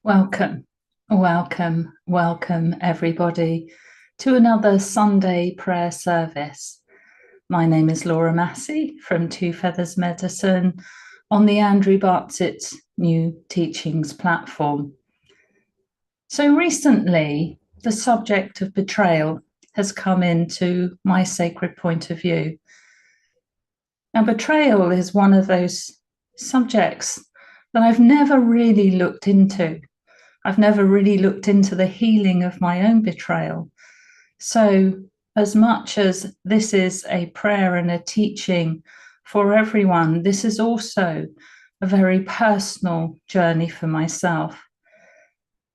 Welcome, welcome, everybody, to another Sunday prayer service. My name is Laura Massey from Two Feathers Medicine on the Andrew Bartzett's New Teachings platform. So recently, the subject of betrayal has come into my sacred point of view. Now, betrayal is one of those subjects that I've never really looked into. I've never really looked into the healing of my own betrayal. So, as much as this is a prayer and a teaching for everyone, this is also a very personal journey for myself.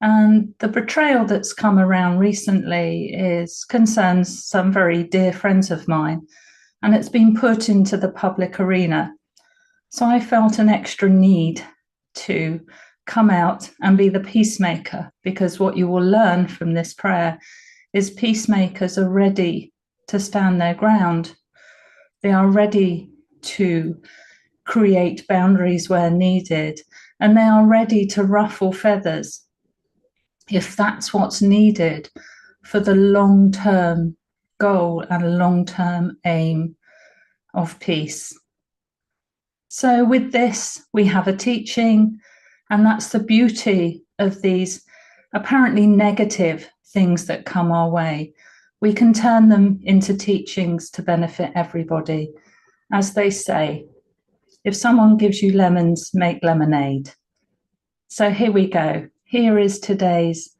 And the betrayal that's come around recently concerns some very dear friends of mine, and it's been put into the public arena. So I felt an extra need to come out and be the peacemaker, because what you will learn from this prayer is peacemakers are ready to stand their ground. They are ready to create boundaries where needed, and they are ready to ruffle feathers if that's what's needed for the long-term goal and long-term aim of peace. So with this, we have a teaching. And that's the beauty of these apparently negative things that come our way. We can turn them into teachings to benefit everybody. As they say, if someone gives you lemons, make lemonade. So here we go. Here is today's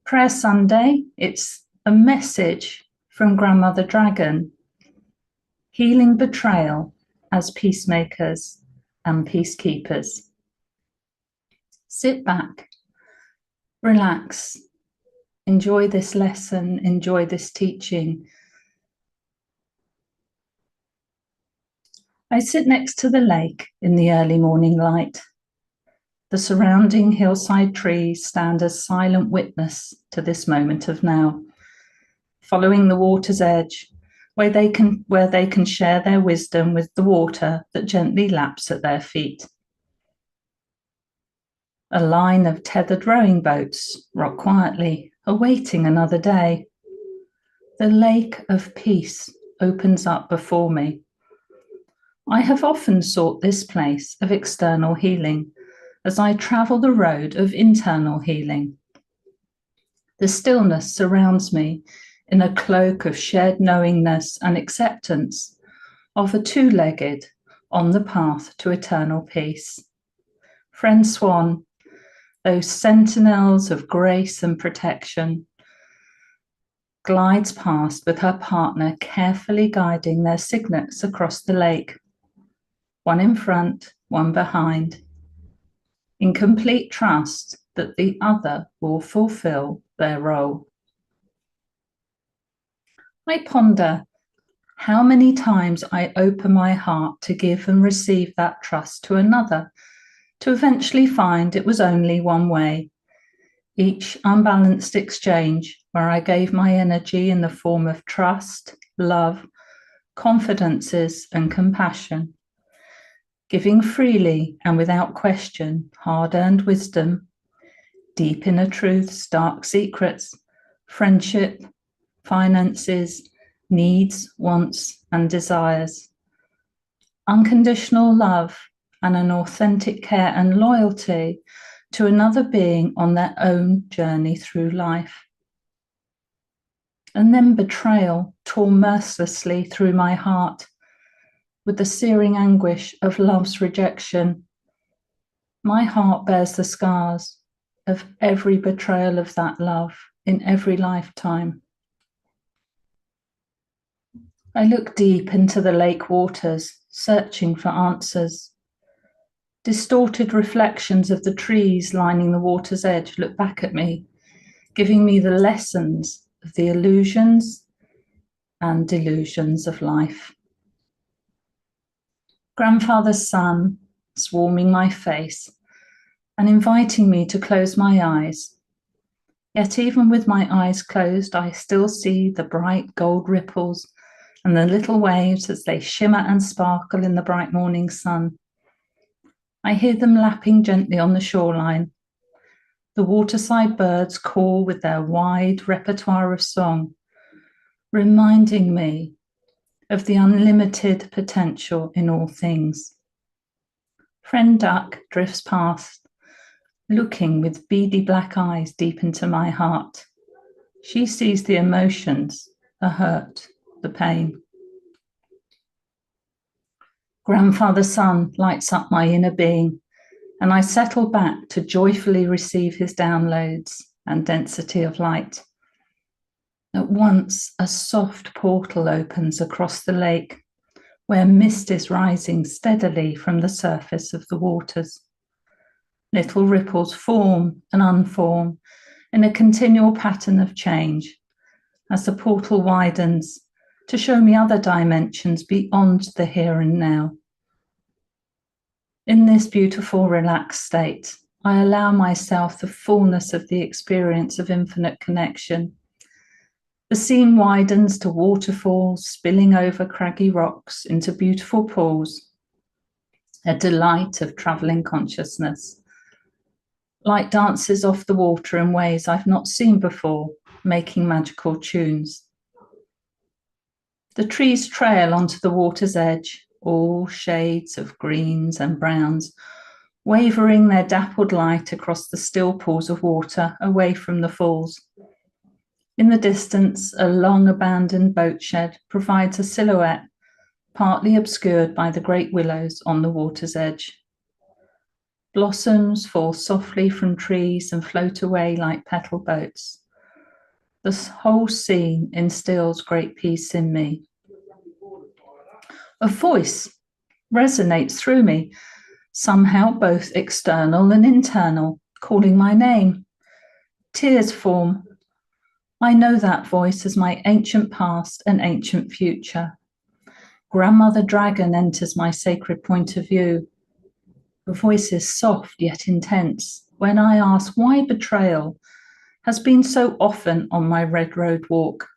Prayer Sunday. It's a message from Grandmother Dragon, healing betrayal as peacemakers and peacekeepers. Sit back, relax, enjoy this lesson, enjoy this teaching. I sit next to the lake in the early morning light. The surrounding hillside trees stand as silent witness to this moment of now, following the water's edge, where they can share their wisdom with the water that gently laps at their feet. A line of tethered rowing boats rock quietly, awaiting another day. The lake of peace opens up before me. I have often sought this place of external healing as I travel the road of internal healing. The stillness surrounds me in a cloak of shared knowingness and acceptance of a two-legged on the path to eternal peace. Friend Swan, those sentinels of grace and protection, glides past with her partner carefully guiding their cygnets across the lake, one in front, one behind, in complete trust that the other will fulfill their role. I ponder how many times I open my heart to give and receive that trust to another, to eventually find it was only one way. Each unbalanced exchange where I gave my energy in the form of trust, love, confidences, and compassion, giving freely and without question hard-earned wisdom, deep inner truths, dark secrets, friendship, finances, needs, wants, and desires, unconditional love, and an authentic care and loyalty to another being on their own journey through life. And then betrayal tore mercilessly through my heart with the searing anguish of love's rejection. My heart bears the scars of every betrayal of that love in every lifetime. I look deep into the lake waters, searching for answers. Distorted reflections of the trees lining the water's edge look back at me, giving me the lessons of the illusions and delusions of life. Grandfather's sun is warming my face and inviting me to close my eyes. Yet even with my eyes closed, I still see the bright gold ripples and the little waves as they shimmer and sparkle in the bright morning sun. I hear them lapping gently on the shoreline. the waterside birds call with their wide repertoire of song, reminding me of the unlimited potential in all things. Friend duck drifts past, looking with beady black eyes deep into my heart. She sees the emotions, the hurt, the pain. Grandfather Sun lights up my inner being, and I settle back to joyfully receive his downloads and density of light. At once, a soft portal opens across the lake, where mist is rising steadily from the surface of the waters. Little ripples form and unform in a continual pattern of change as the portal widens to show me other dimensions beyond the here and now. In this beautiful, relaxed state, I allow myself the fullness of the experience of infinite connection. The scene widens to waterfalls spilling over craggy rocks into beautiful pools, a delight of travelling consciousness. Light dances off the water in ways I've not seen before, making magical tunes. The trees trail onto the water's edge, all shades of greens and browns, wavering their dappled light across the still pools of water away from the falls. In the distance, a long abandoned boat shed provides a silhouette, partly obscured by the great willows on the water's edge. Blossoms fall softly from trees and float away like petal boats. This whole scene instills great peace in me. A voice resonates through me, somehow both external and internal, calling my name. Tears form. I know that voice as my ancient past and ancient future. Grandmother Dragon enters my sacred point of view. The voice is soft yet intense when I ask why betrayal has been so often on my red road walk.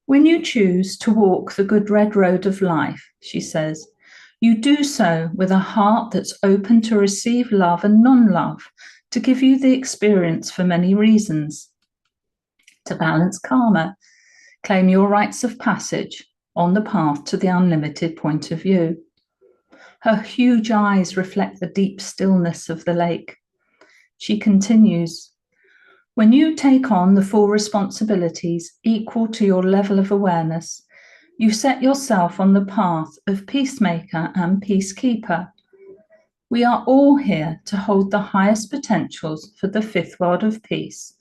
When you choose to walk the good red road of life, she says, you do so with a heart that's open to receive love and non-love, to give you the experience for many reasons. To balance karma, claim your rites of passage on the path to the unlimited point of view. Her huge eyes reflect the deep stillness of the lake. She continues, when you take on the full responsibilities equal to your level of awareness, you set yourself on the path of peacemaker and peacekeeper. We are all here to hold the highest potentials for the fifth world of peace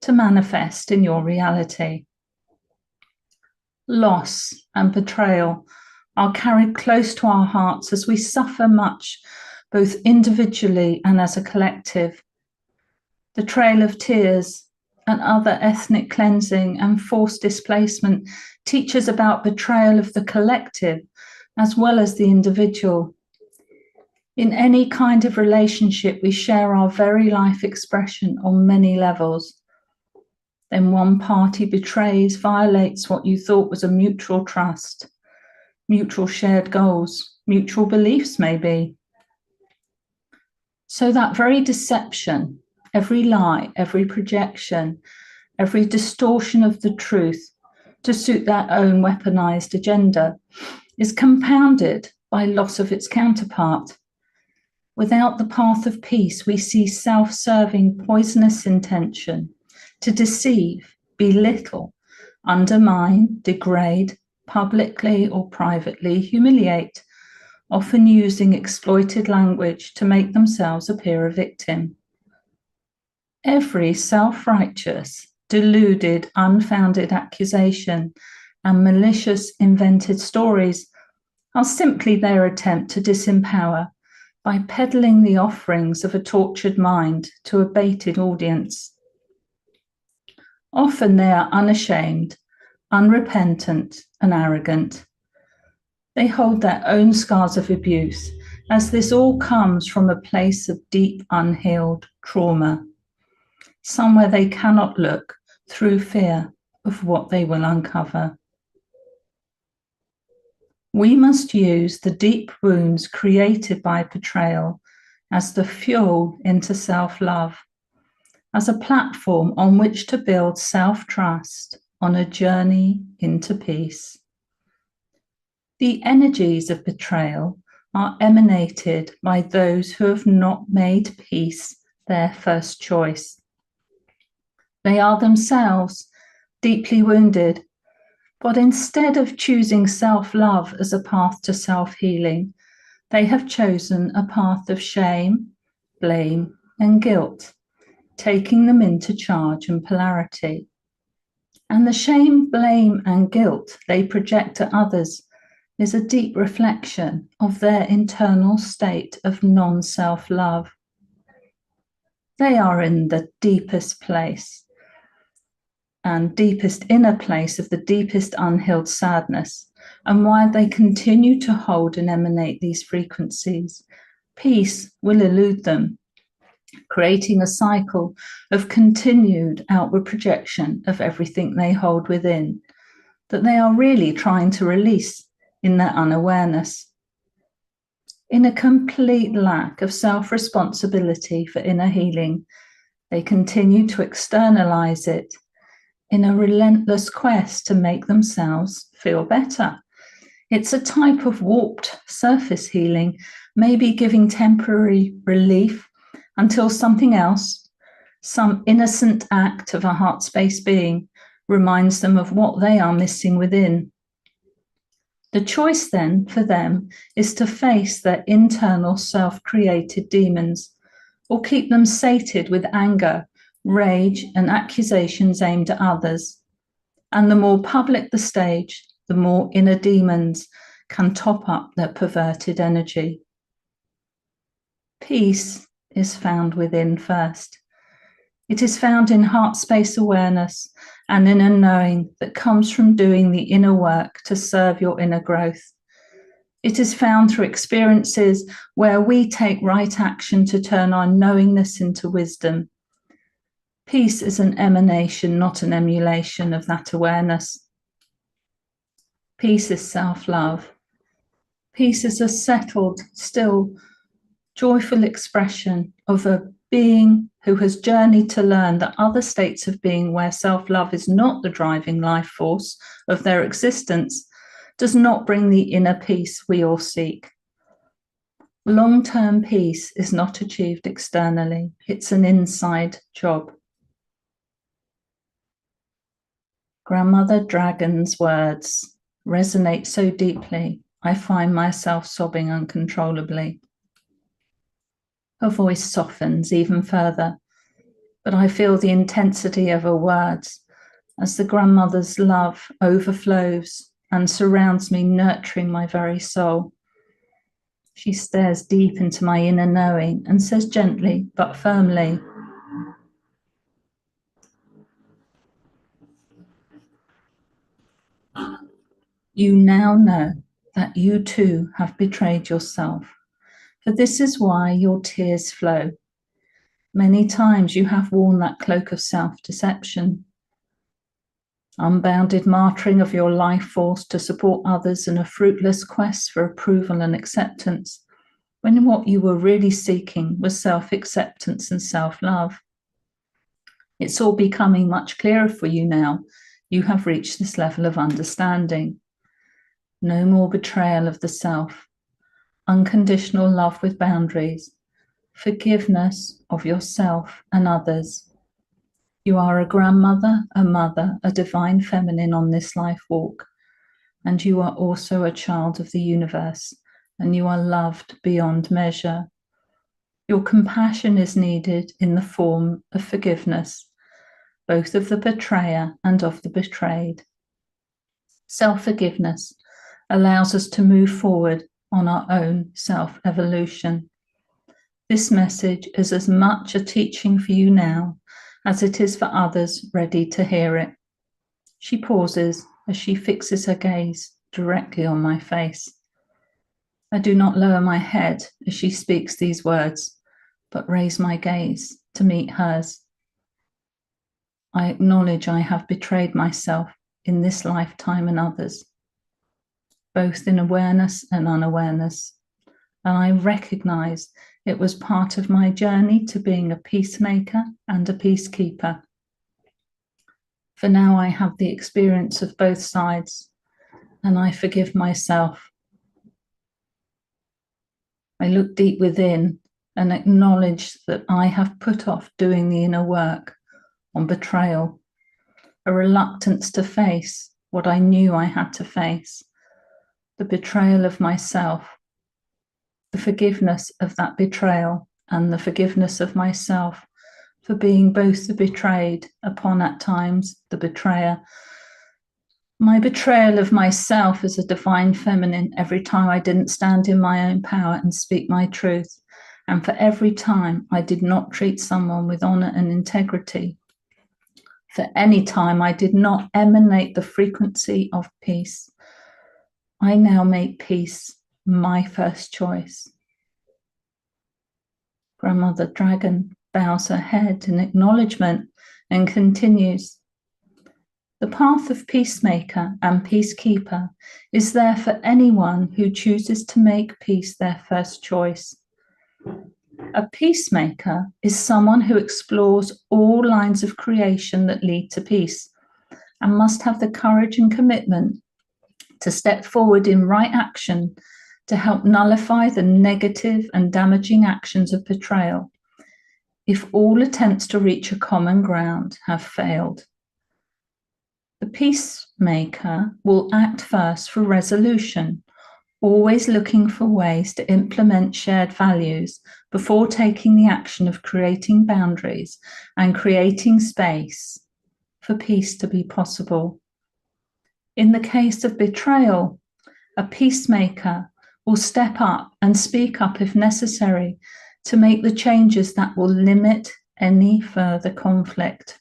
to manifest in your reality. Loss and betrayal are carried close to our hearts as we suffer much, both individually and as a collective. The trail of tears and other ethnic cleansing and forced displacement teaches about betrayal of the collective as well as the individual. In any kind of relationship, we share our very life expression on many levels. Then one party betrays, violates what you thought was a mutual trust, mutual shared goals, mutual beliefs maybe. So that very deception, every lie, every projection, every distortion of the truth to suit their own weaponized agenda is compounded by loss of its counterpart. Without the path of peace, we see self-serving, poisonous intention to deceive, belittle, undermine, degrade, publicly or privately humiliate, often using exploited language to make themselves appear a victim. Every self-righteous, deluded, unfounded accusation and malicious invented stories are simply their attempt to disempower by peddling the offerings of a tortured mind to a baited audience. Often they are unashamed, unrepentant, and arrogant. They hold their own scars of abuse, as this all comes from a place of deep, unhealed trauma, somewhere they cannot look through fear of what they will uncover. We must use the deep wounds created by betrayal as the fuel into self-love, as a platform on which to build self-trust on a journey into peace. The energies of betrayal are emanated by those who have not made peace their first choice. They are themselves deeply wounded, but instead of choosing self-love as a path to self-healing, they have chosen a path of shame, blame, and guilt, taking them into charge and polarity. And the shame, blame, and guilt they project to others is a deep reflection of their internal state of non-self-love. They are in the deepest place and deepest inner place of the deepest unhealed sadness. And while they continue to hold and emanate these frequencies, peace will elude them, creating a cycle of continued outward projection of everything they hold within, that they are really trying to release in their unawareness. In a complete lack of self-responsibility for inner healing, they continue to externalize it in a relentless quest to make themselves feel better. It's a type of warped surface healing, maybe giving temporary relief until something else, some innocent act of a heart space being, reminds them of what they are missing within. The choice then for them is to face their internal self-created demons, or keep them sated with anger, rage, and accusations aimed at others. And the more public the stage, the more inner demons can top up their perverted energy. Peace is found within first. It is found in heart space awareness and in a knowing that comes from doing the inner work to serve your inner growth. It is found through experiences where we take right action to turn our knowingness into wisdom. Peace is an emanation, not an emulation of that awareness. Peace is self-love. Peace is a settled, still, joyful expression of a being who has journeyed to learn that other states of being where self-love is not the driving life force of their existence does not bring the inner peace we all seek. Long-term peace is not achieved externally. It's an inside job. Grandmother Dragon's words resonate so deeply, I find myself sobbing uncontrollably. Her voice softens even further, but I feel the intensity of her words as the grandmother's love overflows and surrounds me, nurturing my very soul. She stares deep into my inner knowing and says gently but firmly, "You now know that you too have betrayed yourself, for this is why your tears flow. Many times you have worn that cloak of self-deception, unbounded martyring of your life force to support others in a fruitless quest for approval and acceptance, when what you were really seeking was self-acceptance and self-love. It's all becoming much clearer for you now. You have reached this level of understanding. No more betrayal of the self, unconditional love with boundaries, forgiveness of yourself and others. You are a grandmother, a mother, a divine feminine on this life walk, and you are also a child of the universe, and you are loved beyond measure. Your compassion is needed in the form of forgiveness, both of the betrayer and of the betrayed. Self-forgiveness allows us to move forward on our own self-evolution. This message is as much a teaching for you now as it is for others ready to hear it. She pauses as she fixes her gaze directly on my face. I do not lower my head as she speaks these words, but raise my gaze to meet hers. I acknowledge I have betrayed myself in this lifetime and others, both in awareness and unawareness, and I recognize It was part of my journey to being a peacemaker and a peacekeeper. For now, I have the experience of both sides, and I forgive myself. I look deep within and acknowledge that I have put off doing the inner work on betrayal, a reluctance to face what I knew I had to face, the betrayal of myself, the forgiveness of that betrayal, and the forgiveness of myself for being both the betrayed upon at times the betrayer. My betrayal of myself as a divine feminine every time I didn't stand in my own power and speak my truth, and for every time I did not treat someone with honor and integrity, for any time I did not emanate the frequency of peace. I now make peace my first choice. Grandmother Dragon bows her head in acknowledgement and continues. The path of peacemaker and peacekeeper is there for anyone who chooses to make peace their first choice. A peacemaker is someone who explores all lines of creation that lead to peace and must have the courage and commitment to step forward in right action to help nullify the negative and damaging actions of betrayal if all attempts to reach a common ground have failed. The peacemaker will act first for resolution, always looking for ways to implement shared values before taking the action of creating boundaries and creating space for peace to be possible. In the case of betrayal, a peacemaker will step up and speak up if necessary to make the changes that will limit any further conflict.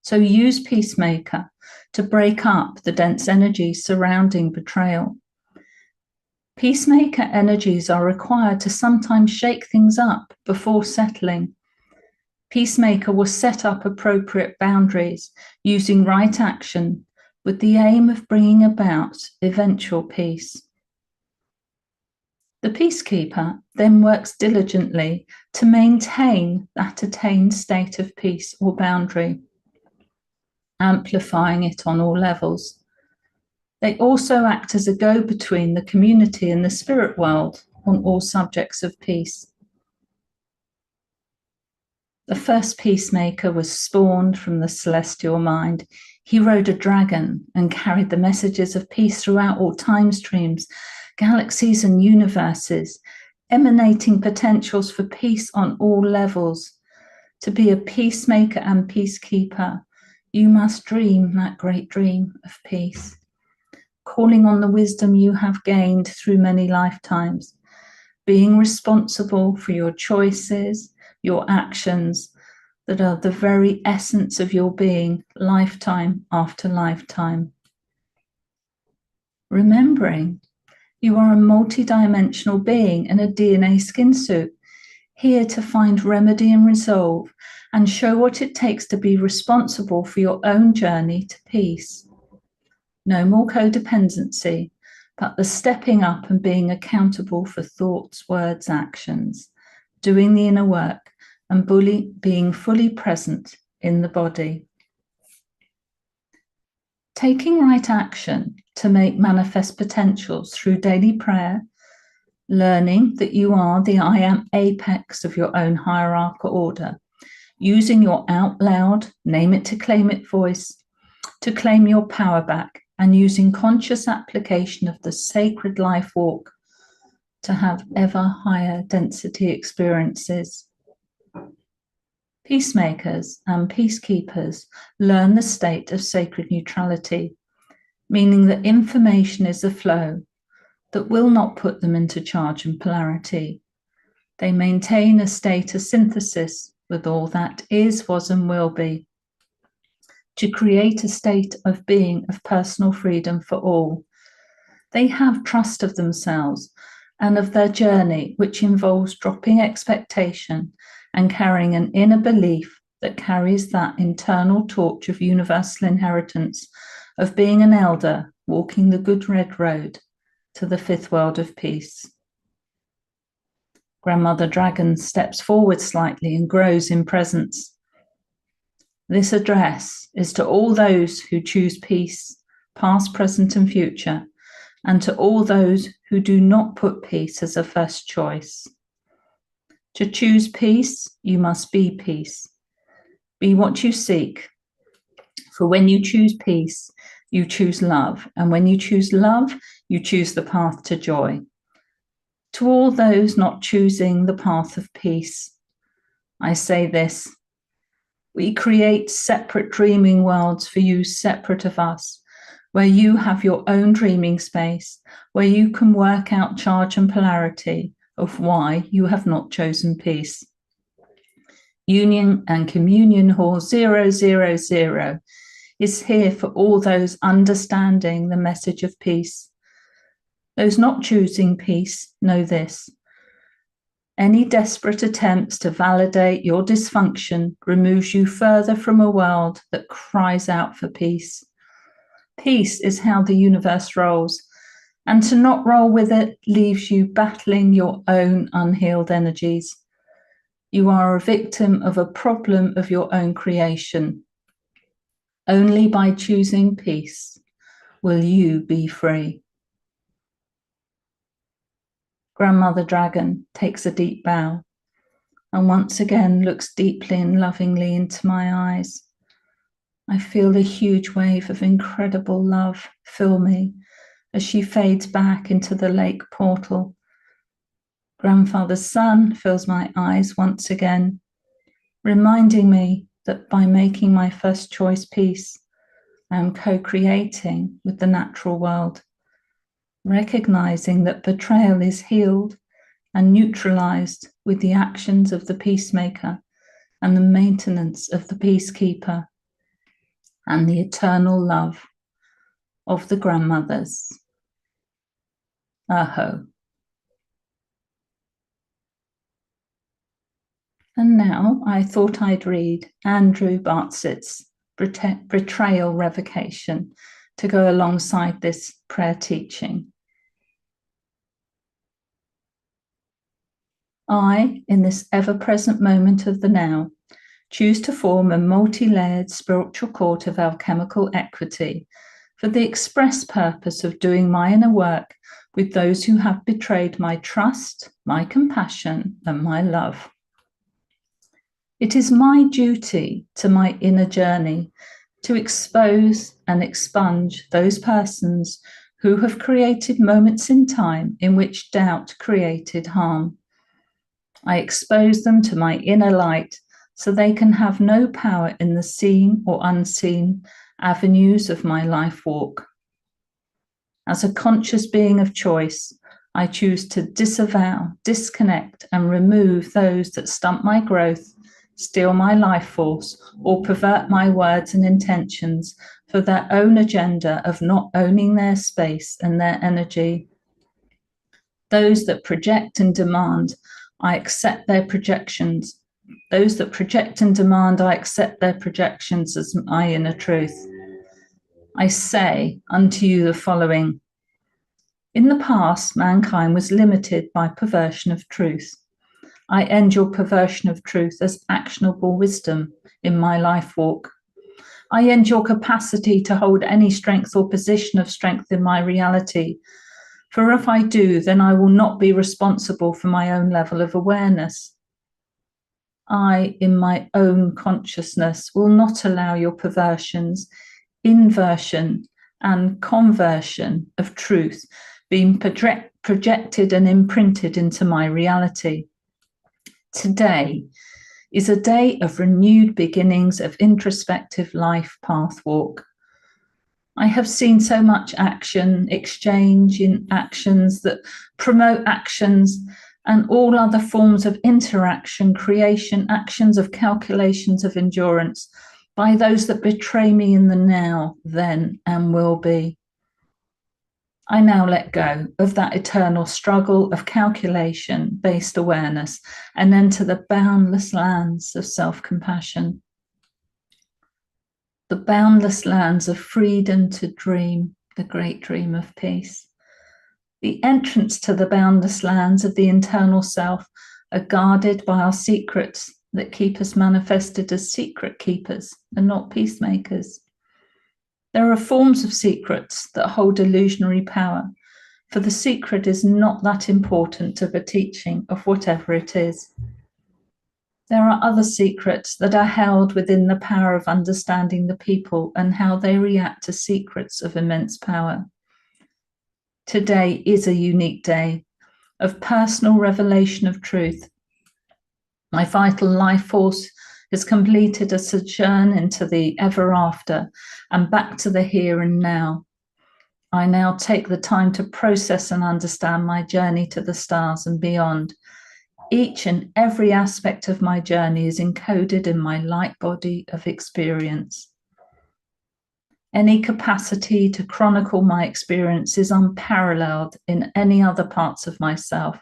So use peacemaker to break up the dense energies surrounding betrayal. Peacemaker energies are required to sometimes shake things up before settling. Peacemaker will set up appropriate boundaries using right action with the aim of bringing about eventual peace. The peacekeeper then works diligently to maintain that attained state of peace or boundary, amplifying it on all levels. They also act as a go-between the community and the spirit world on all subjects of peace. The first peacemaker was spawned from the celestial mind. He rode a dragon and carried the messages of peace throughout all time streams, galaxies and universes, emanating potentials for peace on all levels. To be a peacemaker and peacekeeper, you must dream that great dream of peace, calling on the wisdom you have gained through many lifetimes, being responsible for your choices, your actions that are the very essence of your being, lifetime after lifetime. Remembering you are a multidimensional being in a DNA skin suit, here to find remedy and resolve and show what it takes to be responsible for your own journey to peace. No more codependency, but the stepping up and being accountable for thoughts, words, actions, doing the inner work and being fully present in the body. Taking right action to make manifest potentials through daily prayer, learning that you are the I am apex of your own hierarchical order, using your out loud, name it to claim it voice to claim your power back, and using conscious application of the sacred life walk to have ever higher density experiences. Peacemakers and peacekeepers learn the state of sacred neutrality, meaning that information is a flow that will not put them into charge and polarity. They maintain a state of synthesis with all that is, was, and will be, to create a state of being of personal freedom for all. They have trust of themselves and of their journey, which involves dropping expectation and carrying an inner belief that carries that internal torch of universal inheritance of being an elder walking the good red road to the fifth world of peace. Grandmother Dragon steps forward slightly and grows in presence. This address is to all those who choose peace, past, present, and future, and to all those who do not put peace as a first choice. To choose peace, you must be peace. Be what you seek. For when you choose peace, you choose love. And when you choose love, you choose the path to joy. To all those not choosing the path of peace, I say this: we create separate dreaming worlds for you, separate of us, where you have your own dreaming space, where you can work out charge and polarity of why you have not chosen peace. Union and Communion Hall 000 is here for all those understanding the message of peace. Those not choosing peace know this: any desperate attempts to validate your dysfunction removes you further from a world that cries out for peace. Peace is how the universe rolls, and to not roll with it leaves you battling your own unhealed energies. You are a victim of a problem of your own creation. Only by choosing peace will you be free. Grandmother Dragon takes a deep bow and once again looks deeply and lovingly into my eyes. I feel a huge wave of incredible love fill me as she fades back into the lake portal. Grandfather's sun fills my eyes once again, reminding me that by making my first choice peace, I am co-creating with the natural world, recognizing that betrayal is healed and neutralized with the actions of the peacemaker and the maintenance of the peacekeeper and the eternal love of the grandmothers. Aho. And now I thought I'd read Andrew Bartzett's Betrayal Revocation to go alongside this prayer teaching. I, in this ever-present moment of the now, choose to form a multi-layered spiritual court of alchemical equity for the express purpose of doing my inner work with those who have betrayed my trust, my compassion, and my love. It is my duty to my inner journey to expose and expunge those persons who have created moments in time in which doubt created harm. I expose them to my inner light so they can have no power in the seen or unseen avenues of my life walk. As a conscious being of choice, I choose to disavow, disconnect, and remove those that stunt my growth, steal my life force, or pervert my words and intentions for their own agenda of not owning their space and their energy. Those that project and demand, I accept their projections. Those that project and demand, I accept their projections as my inner truth. I say unto you the following: in the past, mankind was limited by perversion of truth. I end your perversion of truth as actionable wisdom in my life walk. I end your capacity to hold any strength or position of strength in my reality. For if I do, then I will not be responsible for my own level of awareness. I, in my own consciousness, will not allow your perversions, inversion, and conversion of truth being projected and imprinted into my reality. Today is a day of renewed beginnings of introspective life path walk. I have seen so much action, exchange in actions that promote actions and all other forms of interaction, creation, actions of calculations of endurance by those that betray me in the now, then, and will be. I now let go of that eternal struggle of calculation-based awareness and enter the boundless lands of self-compassion. The boundless lands of freedom to dream the great dream of peace. The entrance to the boundless lands of the internal self are guarded by our secrets that keep us manifested as secret keepers and not peacemakers. There are forms of secrets that hold illusionary power, for the secret is not that important of a teaching of whatever it is. There are other secrets that are held within the power of understanding the people and how they react to secrets of immense power. Today is a unique day of personal revelation of truth. My vital life force has completed a sojourn into the ever after and back to the here and now. I now take the time to process and understand my journey to the stars and beyond. Each and every aspect of my journey is encoded in my light body of experience. Any capacity to chronicle my experience is unparalleled in any other parts of myself.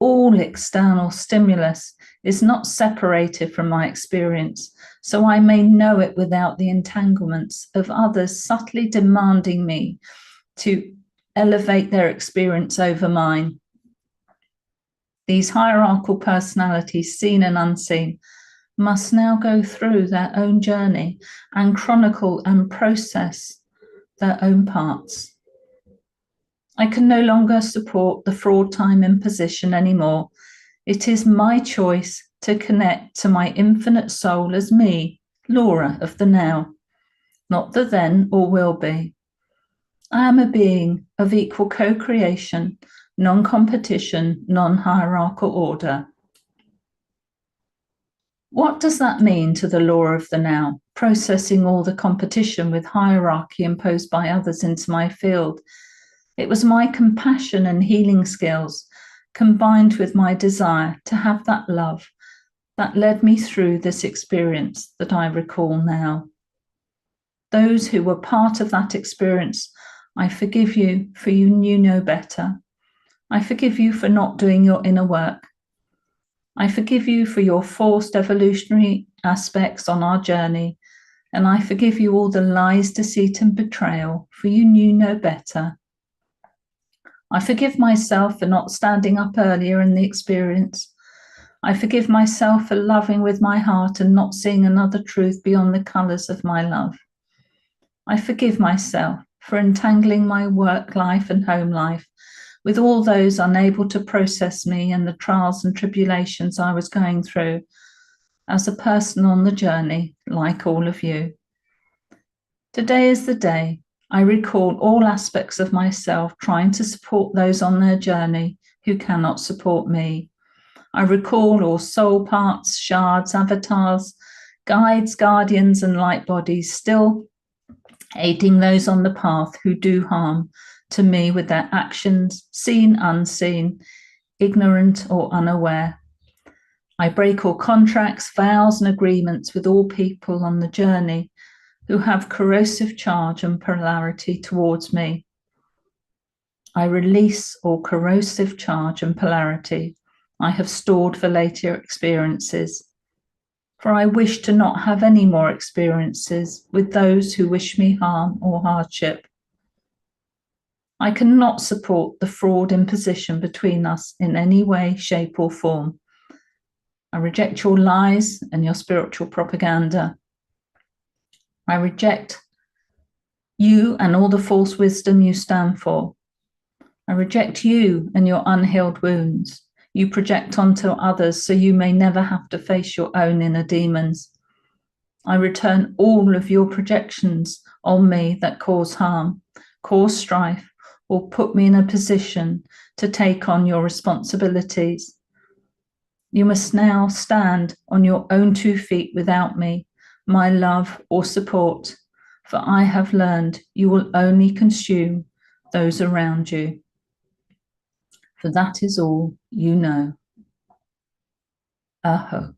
All external stimulus is not separated from my experience, so I may know it without the entanglements of others subtly demanding me to elevate their experience over mine. These hierarchical personalities, seen and unseen, must now go through their own journey and chronicle and process their own parts. I can no longer support the fraud time imposition anymore. It is my choice to connect to my infinite soul as me, Laura of the now, not the then or will be. I am a being of equal co-creation, non-competition, non-hierarchical order. What does that mean to the Laura of the now, processing all the competition with hierarchy imposed by others into my field? It was my compassion and healing skills, combined with my desire to have that love, that led me through this experience that I recall now. Those who were part of that experience, I forgive you, for you knew no better. I forgive you for not doing your inner work. I forgive you for your forced evolutionary aspects on our journey, and I forgive you all the lies, deceit, and betrayal, for you knew no better. I forgive myself for not standing up earlier in the experience. I forgive myself for loving with my heart and not seeing another truth beyond the colours of my love. I forgive myself for entangling my work life and home life with all those unable to process me and the trials and tribulations I was going through as a person on the journey, like all of you. Today is the day I recall all aspects of myself trying to support those on their journey who cannot support me. I recall all soul parts, shards, avatars, guides, guardians, and light bodies still aiding those on the path who do harm to me with their actions, seen, unseen, ignorant or unaware. I break all contracts, vows, and agreements with all people on the journey who have corrosive charge and polarity towards me. I release all corrosive charge and polarity I have stored for later experiences, for I wish to not have any more experiences with those who wish me harm or hardship. I cannot support the fraud imposition between us in any way, shape, or form. I reject your lies and your spiritual propaganda. I reject you and all the false wisdom you stand for. I reject you and your unhealed wounds you project onto others so you may never have to face your own inner demons. I return all of your projections on me that cause harm, cause strife, or put me in a position to take on your responsibilities. You must now stand on your own 2 feet without me, my love or support, for I have learned you will only consume those around you. For that is all you know. Aho.